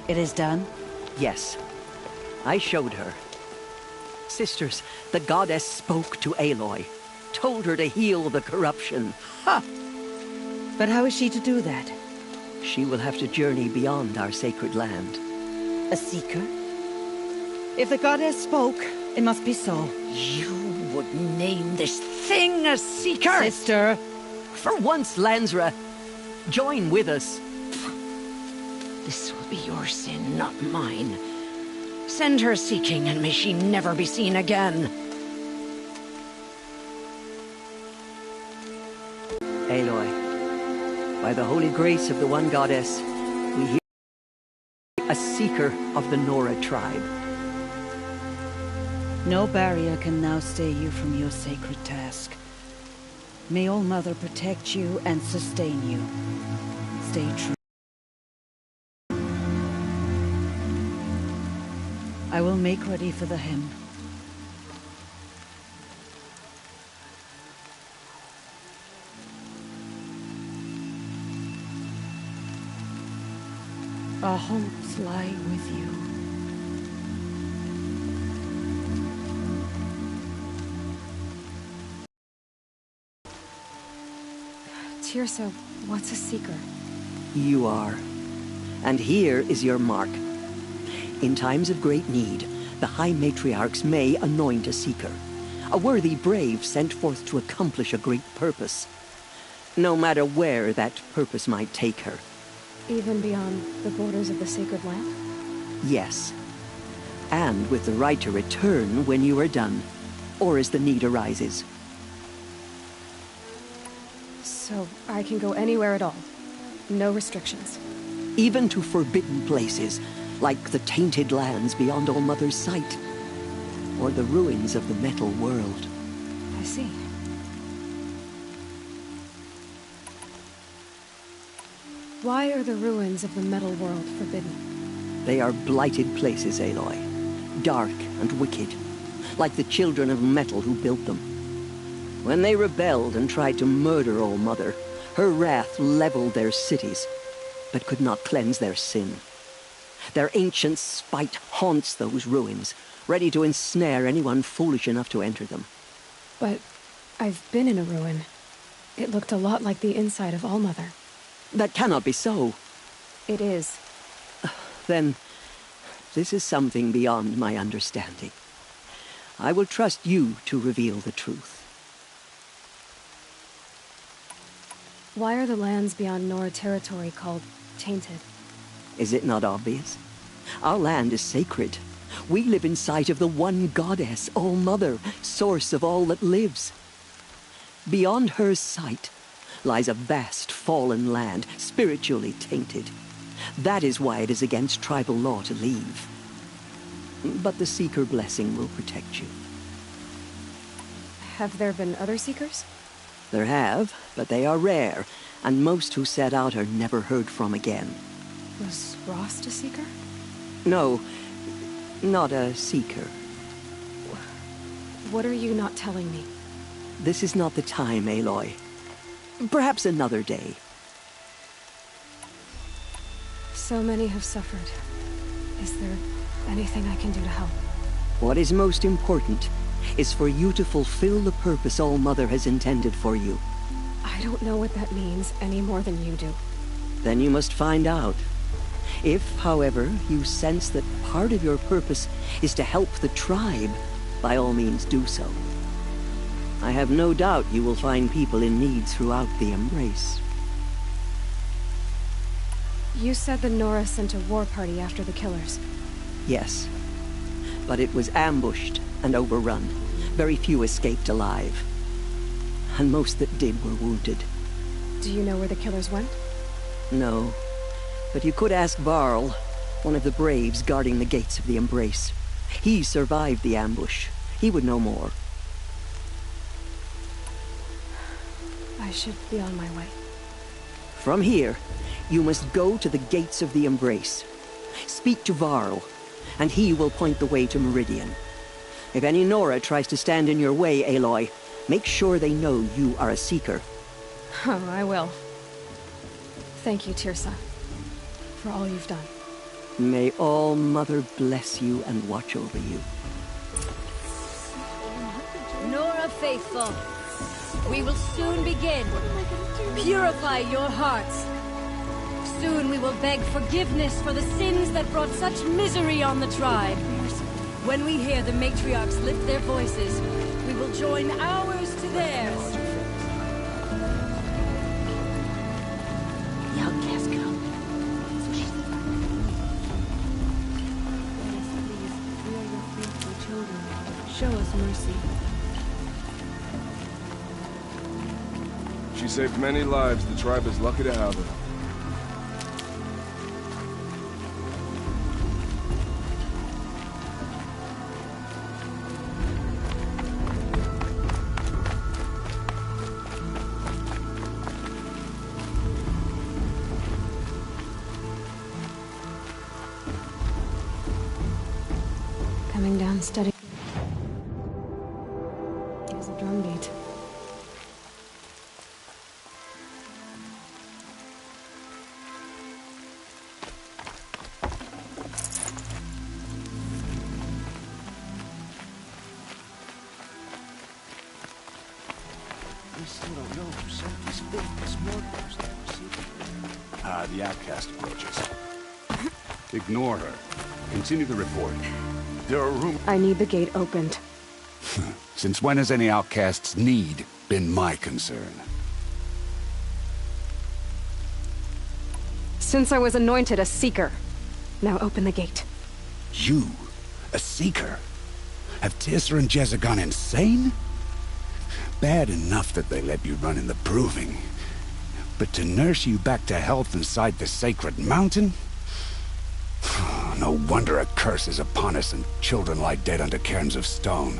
Speaker 8: It is done?
Speaker 9: Yes. I showed her. Sisters, the goddess spoke to Aloy. Told her to heal the corruption.
Speaker 8: Ha! But how is she to do that?
Speaker 9: She will have to journey beyond our sacred land.
Speaker 8: A seeker? If the goddess spoke, it must be so.
Speaker 9: You would name this thing a seeker?
Speaker 8: Sister!
Speaker 9: For once, Lansra, join with us.
Speaker 3: This will be your sin, not mine. Send her seeking, and may she never be seen again.
Speaker 9: Aloy, by the holy grace of the one goddess, we hear a seeker of the Nora tribe.
Speaker 8: No barrier can now stay you from your sacred task. May All Mother protect you and sustain you. Stay true. I will make ready for the hymn. Our hopes lie with you.
Speaker 2: Teersa, what's a seeker?
Speaker 9: You are. And here is your mark. In times of great need, the High Matriarchs may anoint a seeker. A worthy brave sent forth to accomplish a great purpose. No matter where that purpose might take her.
Speaker 2: Even beyond the borders of the sacred land?
Speaker 9: Yes. And with the right to return when you are done, or as the need arises.
Speaker 2: So I can go anywhere at all? No restrictions?
Speaker 9: Even to forbidden places, like the tainted lands beyond All Mother's sight, or the ruins of the metal world.
Speaker 2: I see. Why are the ruins of the metal world forbidden?
Speaker 9: They are blighted places, Aloy. Dark and wicked, like the children of metal who built them. When they rebelled and tried to murder All Mother, her wrath leveled their cities, but could not cleanse their sin. Their ancient spite haunts those ruins, ready to ensnare anyone foolish enough to enter them.
Speaker 2: But I've been in a ruin. It looked a lot like the inside of All Mother.
Speaker 9: That cannot be so.
Speaker 2: It is.
Speaker 9: Then, this is something beyond my understanding. I will trust you to reveal the truth.
Speaker 2: Why are the lands beyond Nora territory called tainted?
Speaker 9: Is it not obvious? Our land is sacred. We live in sight of the one goddess, All-Mother, source of all that lives. Beyond her sight lies a vast fallen land, spiritually tainted. That is why it is against tribal law to leave. But the Seeker blessing will protect you.
Speaker 2: Have there been other Seekers?
Speaker 9: There have, but they are rare, and most who set out are never heard from again.
Speaker 2: Was Rost a Seeker?
Speaker 9: No, not a Seeker.
Speaker 2: What are you not telling me?
Speaker 9: This is not the time, Aloy. Perhaps another day.
Speaker 2: So many have suffered. Is there anything I can do to help?
Speaker 9: What is most important is for you to fulfill the purpose All-Mother has intended for you.
Speaker 2: I don't know what that means any more than you do.
Speaker 9: Then you must find out. If, however, you sense that part of your purpose is to help the tribe, by all means do so. I have no doubt you will find people in need throughout the Embrace.
Speaker 2: You said the Nora sent a war party after the killers.
Speaker 9: Yes, but it was ambushed and overrun. Very few escaped alive. And most that did were wounded.
Speaker 2: Do you know where the killers went?
Speaker 9: No, but you could ask Varl, one of the Braves guarding the gates of the Embrace. He survived the ambush. He would know more.
Speaker 2: I should be on my way.
Speaker 9: From here, you must go to the gates of the Embrace. Speak to Varl, and he will point the way to Meridian. If any Nora tries to stand in your way, Aloy, make sure they know you are a Seeker.
Speaker 2: Oh, I will. Thank you, Teersa, for all you've done.
Speaker 9: May All-Mother bless you and watch over you.
Speaker 7: Nora Faithful, we will soon begin. Purify your hearts. Soon we will beg forgiveness for the sins that brought such misery on the tribe. When we hear the matriarchs lift their voices, we will join ours to theirs.
Speaker 9: The outcast come.
Speaker 13: Show us mercy.
Speaker 12: She saved many lives. The tribe is lucky to have her.
Speaker 2: Coming down steady. There's a drum beat.
Speaker 14: We still don't know who sent these faithless mortals to our city. The outcast approaches. Ignore her. Continue the report. There are rumors.
Speaker 2: I need the gate opened.
Speaker 14: Since when has any outcast's need been my concern?
Speaker 2: Since I was anointed a Seeker. Now open the gate.
Speaker 14: You? A Seeker? Have Teersa and Jezza gone insane? Bad enough that they let you run in the Proving. But to nurse you back to health inside the Sacred Mountain? No wonder a curse is upon us and children lie dead under cairns of stone.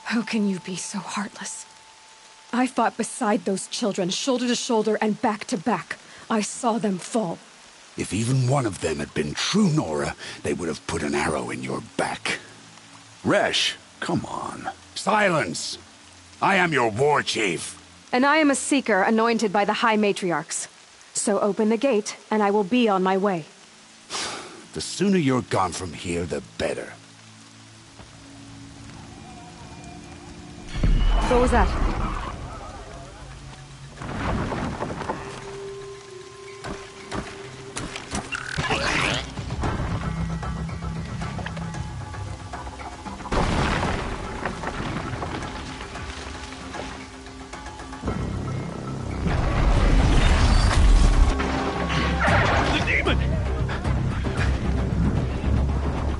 Speaker 2: How can you be so heartless? I fought beside those children, shoulder to shoulder and back to back. I saw them fall.
Speaker 14: If even one of them had been true Nora, they would have put an arrow in your back. Resh, come on. Silence! I am your war chief.
Speaker 2: And I am a Seeker anointed by the High Matriarchs. So open the gate, and I will be on my way.
Speaker 14: The sooner you're gone from here, the better.
Speaker 2: What was that?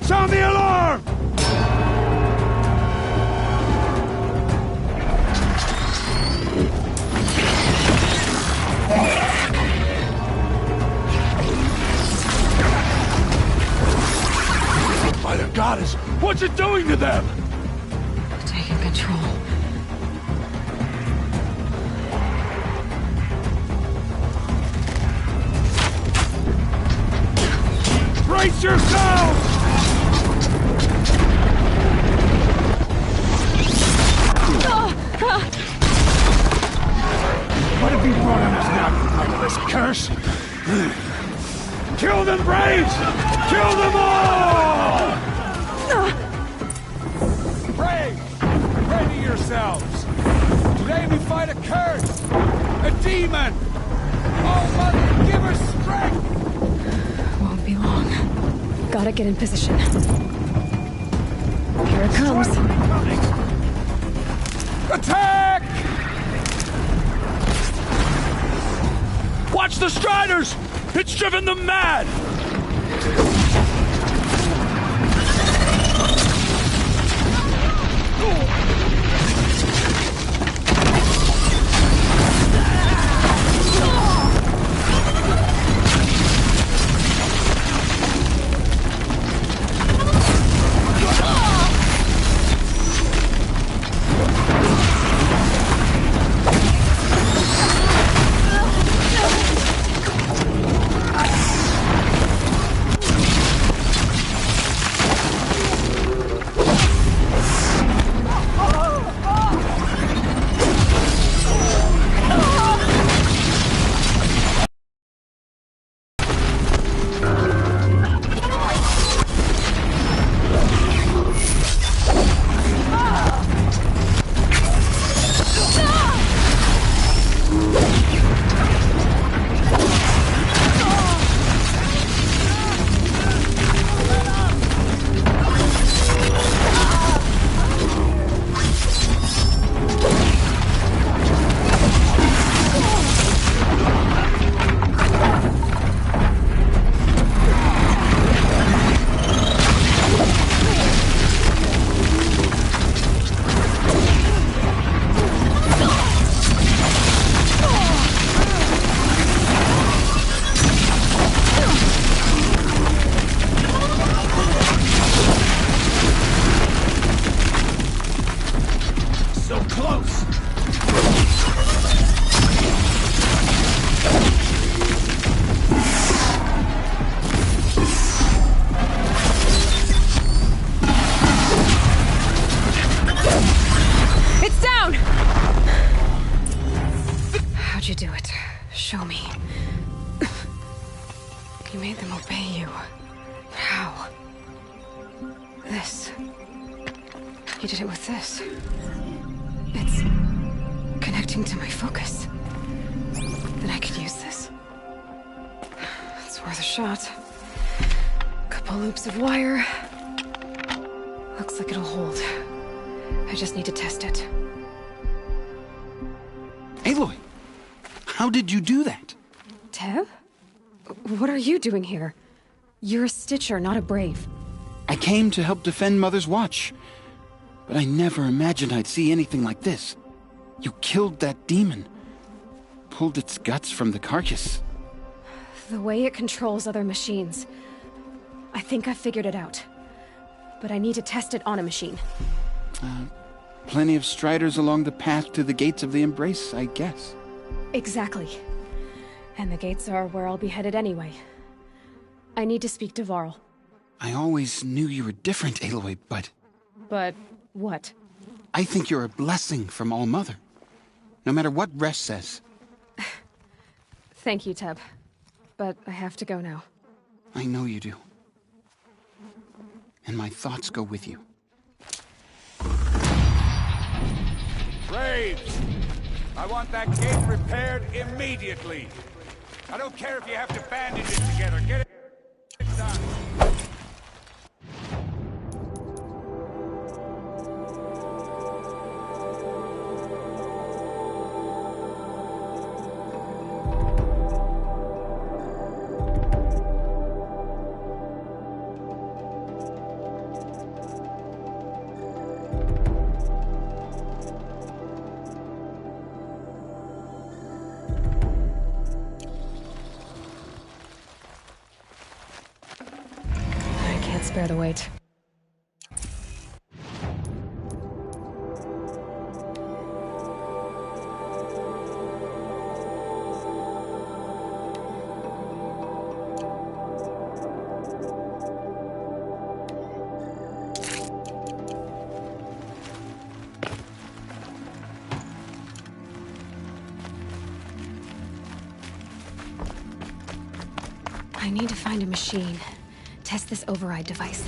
Speaker 18: Sound the alarm!
Speaker 1: By the goddess, what's it doing to them?
Speaker 2: Taking control.
Speaker 18: Brace yourselves!
Speaker 1: What have you brought on us now, you motherless curse?
Speaker 18: Kill them, Braves! Kill them all! Braves! Ready yourselves! Today we fight a curse! A demon! Oh, Mother, give her strength!
Speaker 2: Won't be long. Gotta get in position. Here it comes.
Speaker 18: Attack!
Speaker 1: Watch the Striders! It's driven them mad!
Speaker 2: You did it with this. It's connecting to my focus. Then I could use this. It's worth a shot. Couple loops of wire. Looks like it'll hold. I just need to test it.
Speaker 11: Aloy! How did you do that?
Speaker 2: Teb? What are you doing here? You're a Stitcher, not a Brave.
Speaker 11: I came to help defend Mother's Watch. But I never imagined I'd see anything like this. You killed that demon. Pulled its guts from the carcass.
Speaker 2: The way it controls other machines. I think I figured it out. But I need to test it on a machine.
Speaker 11: Plenty of Striders along the path to the gates of the Embrace, I guess.
Speaker 2: Exactly. And the gates are where I'll be headed anyway. I need to speak to Varl.
Speaker 11: I always knew you were different, Aloy, but...
Speaker 2: But what?
Speaker 11: I think you're a blessing from All-Mother. No matter what Resh says.
Speaker 2: Thank you, Teb. But I have to go now.
Speaker 11: I know you do. And my thoughts go with you.
Speaker 18: Braves! I want that gate repaired immediately. I don't care if you have to bandage it together. Get it done.
Speaker 2: can't spare the weight. I need to find a machine. Test this override device.